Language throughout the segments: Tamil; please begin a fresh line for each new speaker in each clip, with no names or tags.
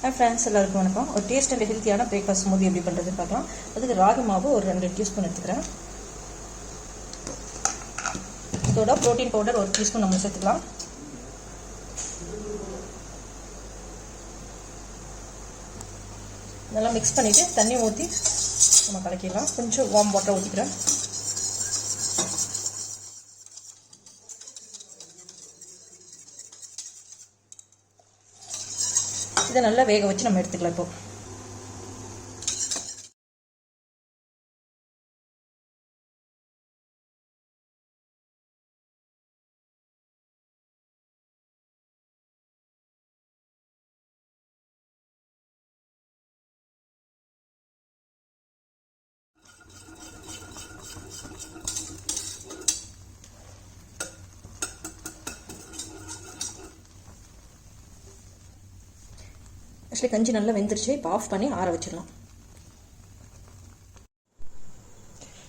ஹாய் ஃப்ரெண்ட்ஸ், எல்லாருக்கும் வணக்கம். ஒரு டேஸ்ட் அண்ட் ஹெல்த்தியான பிரேக்ஃபாஸ்ட் ஸ்மூதி எப்படி பண்ணுறதுன்னு பார்க்கலாம். அதுக்கு ராகி மாவு ஒரு 2 டீஸ்பூன் எடுத்துக்கிறேன். இதோட ப்ரோட்டீன் பவுடர் ஒரு டீஸ்பூன் நம்ம சேர்த்துக்கலாம். நல்லா மிக்ஸ் பண்ணிவிட்டு தண்ணி ஊற்றி நம்ம கலக்கிடலாம். கொஞ்சம் வார்ம் வாட்டர் ஊற்றிக்கிறேன். இதை நல்லா வேக வச்சு நம்ம எடுத்துக்கலாம். இப்போ ஆக்சுவலி கஞ்சி நல்லா வெந்துருச்சு. இப்போ ஆஃப் பண்ணி ஆற வச்சிடலாம்.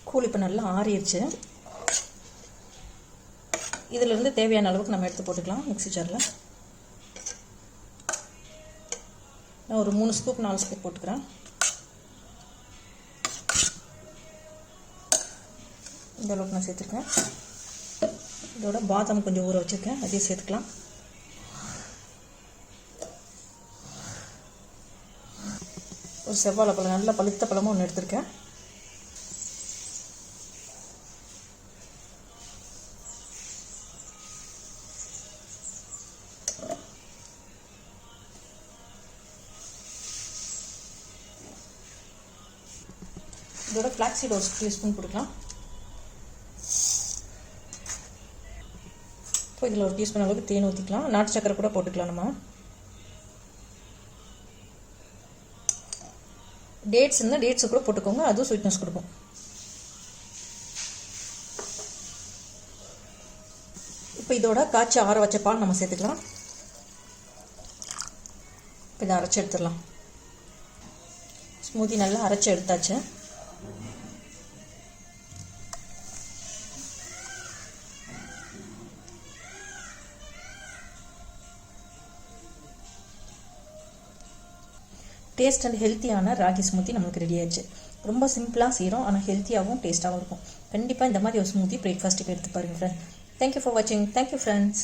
கூழ் இப்போ நல்லா ஆறிடுச்சு. இதிலிருந்து தேவையான அளவுக்கு நம்ம எடுத்து போட்டுக்கலாம் மிக்ஸி ஜாரில். நான் ஒரு 3 ஸ்கூப் 4 ஸ்கூப் போட்டுக்கிறேன். இந்த அளவுக்கு நான் சேர்த்துருக்கேன். இதோட பாதாம் கொஞ்சம் ஊற வச்சுருக்கேன், அதையும் சேர்த்துக்கலாம். ஒரு செவ்வாழை பழம், நல்ல பழுத்த பழமும் ஒன்று எடுத்திருக்கேன். இதோட ஃப்ளாக்ஸ் சீட் ஒரு டீஸ்பூன் போட்டுக்கலாம். இப்போ இதில் ஒரு டீஸ்பூன் அளவுக்கு தேன் ஊற்றிக்கலாம். நாட்டு சக்கரை கூட போட்டுக்கலாம். நம்ம டேட்ஸ் இருந்தால் டேட்ஸு கூட போட்டுக்கோங்க, அதுவும் ஸ்வீட்னஸ் கொடுக்கும். இப்போ இதோட காய்ச்சி ஆற வச்ச பால் நம்ம சேர்த்துக்கலாம். இப்போ இதை அரைச்சி எடுத்துடலாம். ஸ்மூதி நல்லா அரைச்சி எடுத்தாச்சு. டேஸ்ட் அண்ட் ஹெல்த்தியான ராகி ஸ்மூத்தி நம்மளுக்கு ரெடி ஆயிடுச்சு. ரொம்ப சிம்பிளாக செய்கிறோம், ஆனால் ஹெல்த்தியாகவும் டேஸ்ட்டாகவும் இருக்கும். கண்டிப்பாக இந்த மாதிரி ஒரு ஸ்மூத்தி பிரேக்ஃபாஸ்ட்டுக்கு எடுத்து பாருங்கள் ஃப்ரெண்ட். தேங்க்யூ ஃபார் வாட்சிங். Thank you friends.